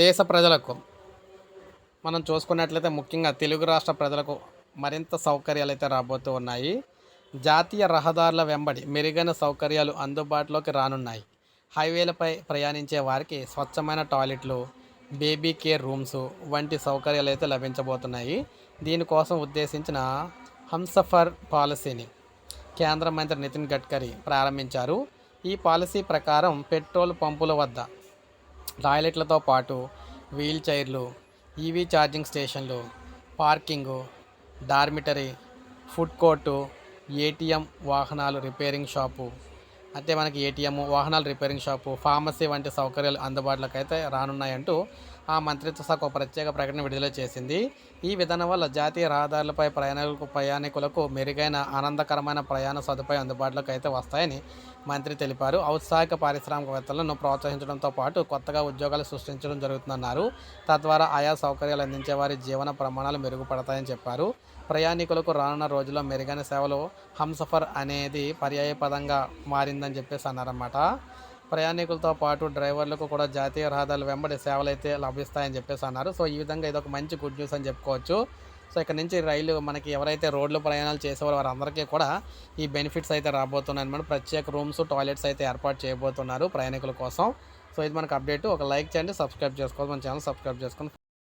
దేశ ప్రజలకు మనం చూసుకున్నట్లయితే ముఖ్యంగా తెలుగు రాష్ట్ర ప్రజలకు మరింత సౌకర్యాలు అయితే రాబోతూ ఉన్నాయి. జాతీయ రహదారుల వెంబడి మెరుగైన సౌకర్యాలు అందుబాటులోకి రానున్నాయి. హైవేలపై ప్రయాణించే వారికి స్వచ్ఛమైన టాయిలెట్లు, బేబీ కేర్ రూమ్స్ వంటి సౌకర్యాలు అయితే లభించబోతున్నాయి. దీనికోసం ఉద్దేశించిన హంసఫర్ పాలసీని కేంద్ర మంత్రి నితిన్ గడ్కరీ ప్రారంభించారు. ఈ పాలసీ ప్రకారం పెట్రోల్ పంపుల వద్ద టాయిలెట్లతో పాటు వీల్ చైర్లు, ఈవీ ఛార్జింగ్ స్టేషన్లు, parking, dormitory, food court, ATM, వాహనాలు రిపేరింగ్ షాపు అంటే మనకి ఏటీఎం, వాహనాల రిపేరింగ్ షాపు, ఫార్మసీ వంటి సౌకర్యాలు అందుబాటులోకి అయితే రానున్నాయంటూ ఆ మంత్రిత్వ శాఖ ఒక ప్రత్యేక ప్రకటన విడుదల చేసింది. ఈ విధానం వల్ల జాతీయ రహదారులపై ప్రయాణికులకు మెరుగైన ఆనందకరమైన ప్రయాణ సదుపాయం అందుబాటులోకి అయితే వస్తాయని మంత్రి తెలిపారు. ఔత్సాహిక పారిశ్రామికవేత్తలను ప్రోత్సహించడంతో పాటు కొత్తగా ఉద్యోగాలు సృష్టించడం జరుగుతుందన్నారు. తద్వారా ఆయా సౌకర్యాలు అందించే వారి జీవన ప్రమాణాలు మెరుగుపడతాయని చెప్పారు. ప్రయాణికులకు రానున్న రోజుల్లో మెరుగైన సేవలు హంసఫర్ అనేది పర్యాయపదంగా మారిందని చెప్పేసి అన్నారన్నమాట. ప్రయాణికులతో పాటు డ్రైవర్లకు కూడా జాతీయ రహదారుల వెంబడి సేవలు అయితే లభిస్తాయని చెప్పేసి అన్నారు. ఈ విధంగా ఇదొక మంచి గుడ్ న్యూస్ అని చెప్పుకోవచ్చు. ఇక్కడ నుంచి రైలు మనకి ఎవరైతే రోడ్లు ప్రయాణాలు చేసేవారో వారందరికీ కూడా ఈ బెనిఫిట్స్ అయితే రాబోతున్నాయి అన్నమాట. ప్రత్యేక రూమ్స్, టాయిలెట్స్ అయితే ఏర్పాటు చేయబోతున్నారు ప్రయాణికుల కోసం. ఇది మనకు అప్డేట్. ఒక లైక్ చేయండి, సబ్స్క్రైబ్ చేసుకోవాలి, మన ఛానల్ సబ్స్క్రైబ్ చేసుకొని